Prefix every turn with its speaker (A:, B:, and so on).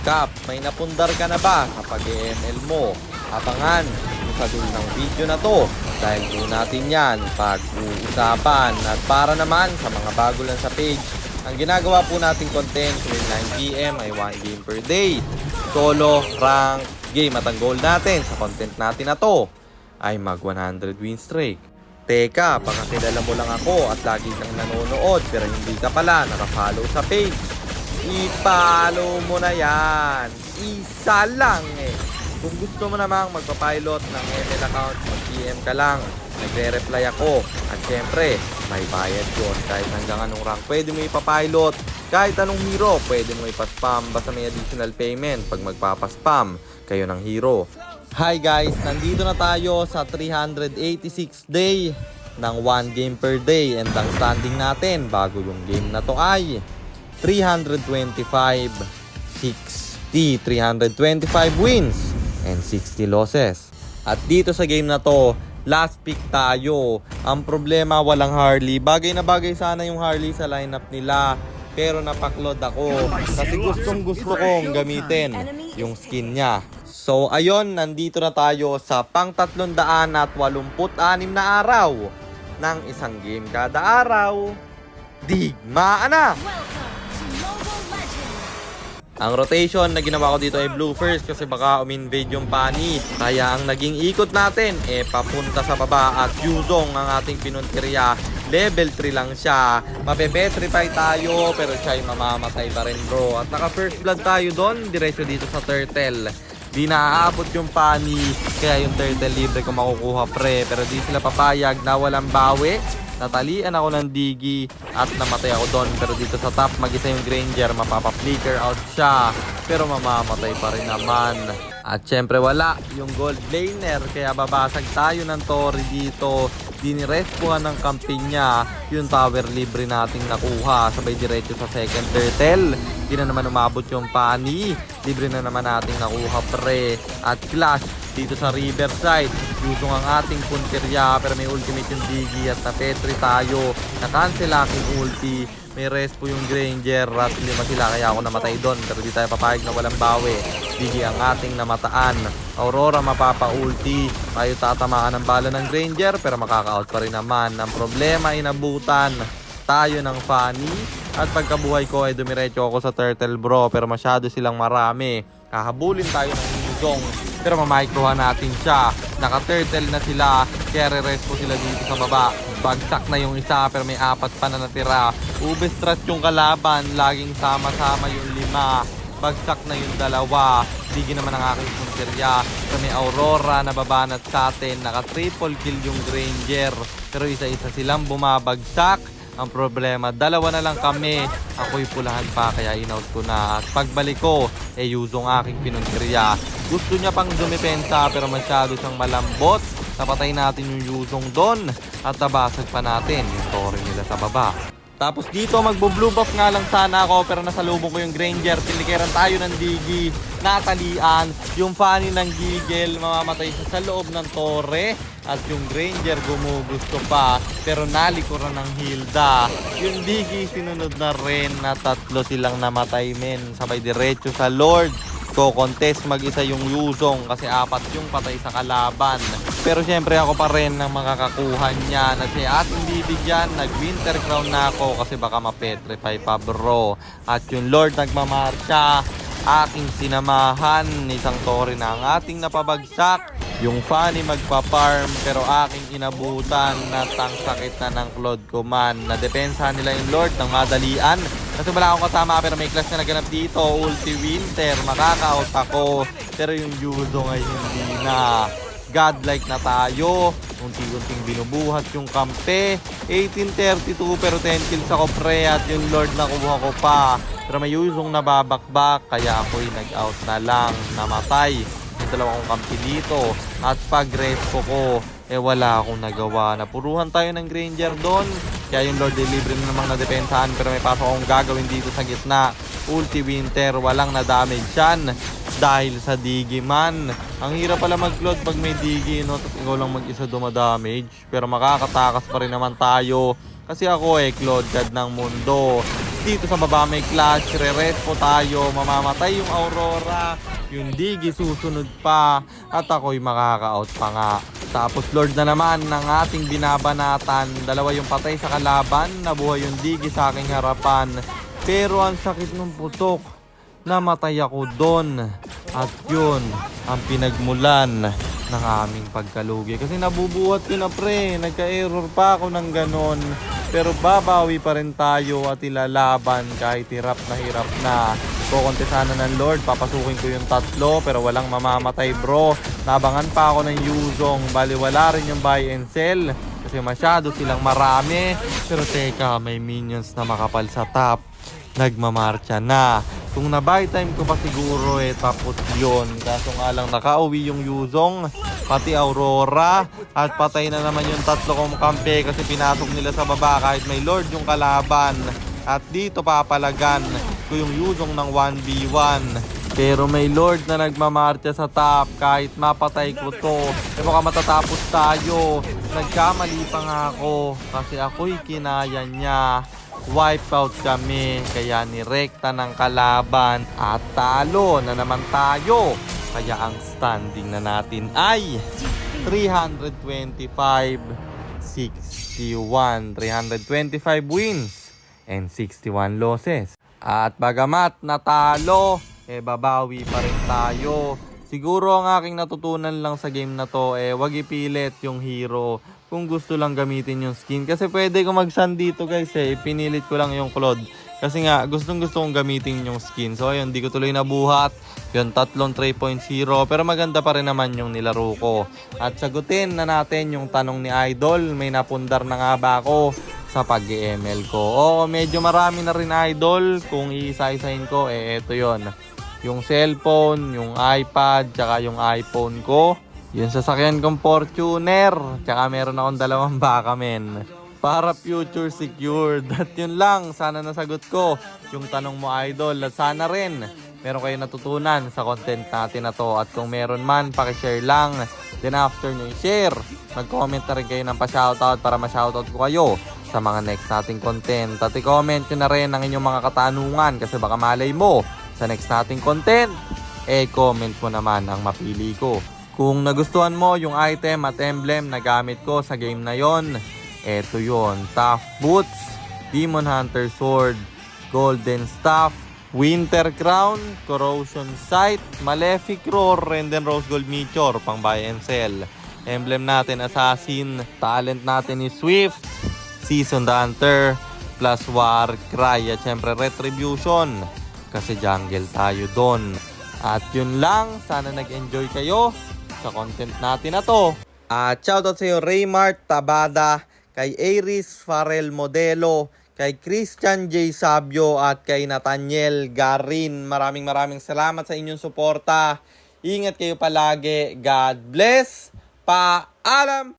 A: Cap, may napundar ka na ba sa pag-ML mo? Abangan sa dulo ng video na to dahil po natin yan pag-uusapan. At para naman sa mga bago lang sa page, ang ginagawa po nating content tuwing 9 PM ay 1 game per day. Solo, rank, game at ang goal natin sa content natin na to ay mag 100 win streak. Teka, baka kilala mo lang ako at lagi kang nanonood pero hindi ka pala nakafollow sa page. I-follow mo na yan. Isa lang eh. Kung gusto mo namang magpapilot ng ML account, mag-PM ka lang. Nagre-reply ako. At syempre, may bayad yun. Kahit hanggang anong rank pwede mo ipapilot. Kahit anong hero, pwede mo ipaspam. Basta may additional payment pag magpapaspam kayo ng hero. Hi guys, nandito na tayo sa 386 day ng 1 game per day. And ang standing natin bago yung game na to ay 325, 60, 325 wins and 60 losses. At dito sa game na to, last pick tayo. Ang problema, walang Harley. Bagay na bagay sana yung Harley sa lineup nila, pero napaklod ako kasi gusto kong gamitin yung skin niya. So ayun, nandito na tayo sa pang 386 na araw ng isang game kada araw. Digmaan na! Ang rotation na ginawa ko dito ay blue first kasi baka uminvade yung Pani. Kaya ang naging ikot natin papunta sa baba at Yuzong ang ating pinuntirya. Level 3 lang siya. Mapepetrify tayo pero siya ay mamamatay pa rin bro. At naka first blood tayo doon, diretso dito sa turtle. Di naaabot yung Pani kaya yung turtle libre ko makukuha pre. Pero di sila papayag na walang bawi. Natalian ako ng digi at namatay ako doon. Pero dito sa top, mag-isa yung Granger. Mapapa-flicker out siya. Pero mamamatay pa rin naman. At syempre wala yung gold laner. Kaya babasag tayo ng Tori dito. Dinirespuhan ng camping niya. Yung tower libre nating nakuha. Sabay diretso sa second turtle. Di na naman umabot yung Pani. Libre na naman nating nakuha pre. At clash dito sa riverside. Yuzong ang ating puntirya pero may ultimate yung Digi at na-petri tayo. Na-cancel aking ulti. May respo yung Granger at 5 sila kaya ako namatay doon. Pero di tayo papayag na walang bawi. Digi ang ating namataan. Aurora mapapa-ulti. Tayo tatamaan ng bala ng Granger pero makaka-out pa rin naman. Ang problema inabutan tayo ng Fanny. At pagkabuhay ko ay dumiretso ako sa turtle bro pero masyado silang marami. Kahabulin tayo ng Yuzong pero mamikrohan natin siya. Naka-turtle na sila kaya re-respo sila dito sa baba. Bagsak na yung isa pero may 4 pa na natira. Ubestrat yung kalaban, laging sama-sama yung 5. Bagsak na yung 2. Digi naman ang aking puntirya. Pero may Aurora na babanat sa atin. Naka-triple kill yung Granger pero isa-isa silang bumabagsak. Ang problema, 2 na lang kami. Ako'y pulahan pa kaya in-out ko na. At pagbalik ko, Yuzong aking pinuntirya. Gusto niya pang dumepensa pero masyado siyang malambot. Napatay natin yung Yuzong doon. At nabasag pa natin yung Tori nila sa baba. Tapos dito magbo-blue buff nga lang sana ako pero nasalubong ko yung Granger. Pinlikeran tayo ng Digi. Natalian. Yung Fanny ng Gigel. Mamamatay siya sa loob ng Torre. At yung Granger gumugusto pa. Pero nalikuran ng Hilda. Yung Digi sinunod na rin na 3 silang namatay men. Sabay diretso sa Lord. Contest mag-isa yung Yuzong kasi 4 yung patay sa kalaban. Pero syempre ako pa rin ang makakakuha niya na siya ating bibigyan. Nag-winter crown na ako kasi baka ma-petrify pa bro. At yung Lord nagmamarsya. Aking sinamahan. Isang Tori na ang ating napabagsak. Yung Fanny magpa-farm pero aking inabutan na sakit na ng Claude Command. Nadepensahan nila yung Lord ng madalian. Kasi wala akong kasama pero may clash na naganap dito. Ulti Winter, makaka-out ako. Pero yung Yuzong ay hindi na. Godlike na tayo. Unti-unting binubuhat yung kampe. 1832 pero 10 kills ako pre. At yung Lord nakuha ko pa. Pero may Yuzong nababakbak. Kaya ako'y nag-out na lang. Namatay. May 2 akong kampi dito. At pag-respo ko, wala akong nagawa. Napuruhan tayo ng Granger doon. Kaya yung Lord libre na namang nadepensahan. Pero may pasok akong gagawin dito sa gitna. Ulti Winter, walang na-damage yan. Dahil sa Digi man. Ang hirap pala mag-load pag may Digi, no? Tapos ikaw lang mag-isa dumadamage. Pero makakatakas pa rin naman tayo. Kasi ako Claude God ng mundo. dito sa baba may clutch, re-res po tayo, mamamatay yung Aurora, yung Digi susunod pa, at ako'y makaka-out pa nga. Tapos Lord na naman ng ating binabanatan, dalawa yung patay sa kalaban, nabuhay yung Digi sa aking harapan. Pero ang sakit ng putok, namatay ako doon. At yun, ang pinagmulan ng aming pagkalugi. Kasi nabubuhat ko na pre, nagka-error pa ako ng ganon. Pero babawi pa rin tayo at ilalaban kahit hirap na. Kukontesahan na ng Lord, papasukin ko yung tatlo pero walang mamamatay bro. Nabangan pa ako ng Yuzong, bali wala rin yung buy and sell. Kasi masyado silang marami. Pero teka, may minions na makapal sa top. Nagmamarcha na. Kung na-buy time ko pa siguro tapos yun. Kaso nga lang nakauwi yung Yuzong, pati Aurora, at patay na naman yung tatlo kong kampe kasi pinasok nila sa baba kahit may Lord yung kalaban. At dito papalagan ko yung Yuzong ng 1v1. Pero may Lord na nagmamarcha sa top kahit mapatay ko to. Baka matatapos tayo. Nagkamali pa nga ako kasi ako'y kinaya niya. Wipeout kami kaya nirekta ng kalaban at talo na naman tayo. Kaya ang standing na natin ay 325-61. 325 wins and 61 losses. At bagamat natalo, babawi pa rin tayo. Siguro ang aking natutunan lang sa game na to, wag ipilit yung hero kung gusto lang gamitin yung skin. Kasi pwede ko mag-sun dito guys pinilit ko lang yung Claude. Kasi nga, gusto kong gamitin yung skin. So ayun, di ko tuloy nabuhat. Yun, tatlong 3.0. Pero maganda pa rin naman yung nilaro ko. At sagutin na natin yung tanong ni Idol. May napundar na nga ba ako sa pag-ML ko? Oo, medyo marami na rin Idol. Kung iisa-isahin ko, eto yon. Yung cellphone, yung iPad, tsaka yung iPhone ko. Yung sasakyan kong Fortuner. Tsaka meron akong dalawang baka men. Para future secured. At yun lang, sana nasagot ko yung tanong mo Idol. At sana rin meron kayo natutunan sa content natin na to. At kung meron man, pakishare lang. Then after nyo i-share, mag-comment na rin kayo ng pa-shoutout para ma-shoutout ko kayo sa mga next nating content. At i-comment nyo na rin ang inyong mga katanungan kasi baka malay mo sa next nating content, comment mo naman ang mapili ko. Kung nagustuhan mo yung item at emblem na gamit ko sa game na yon, eto yon, Tough Boots, Demon Hunter Sword, Golden Staff, Winter Crown, Corrosion Sight, Malefic Roar, and then Rose Gold Meteor, pang buy and sell. Emblem natin Assassin, talent natin is Swift, Seasoned Hunter, plus Warcry, at syempre Retribution, kasi jungle tayo doon. At yun lang, sana nag-enjoy kayo sa content natin na to. At shoutout sa iyo Raymart Tabada, kay Aries Farel Modelo, kay Christian J. Sabio, at kay Nathaniel Garin. Maraming salamat sa inyong suporta. Ingat kayo palagi. God bless. Paalam!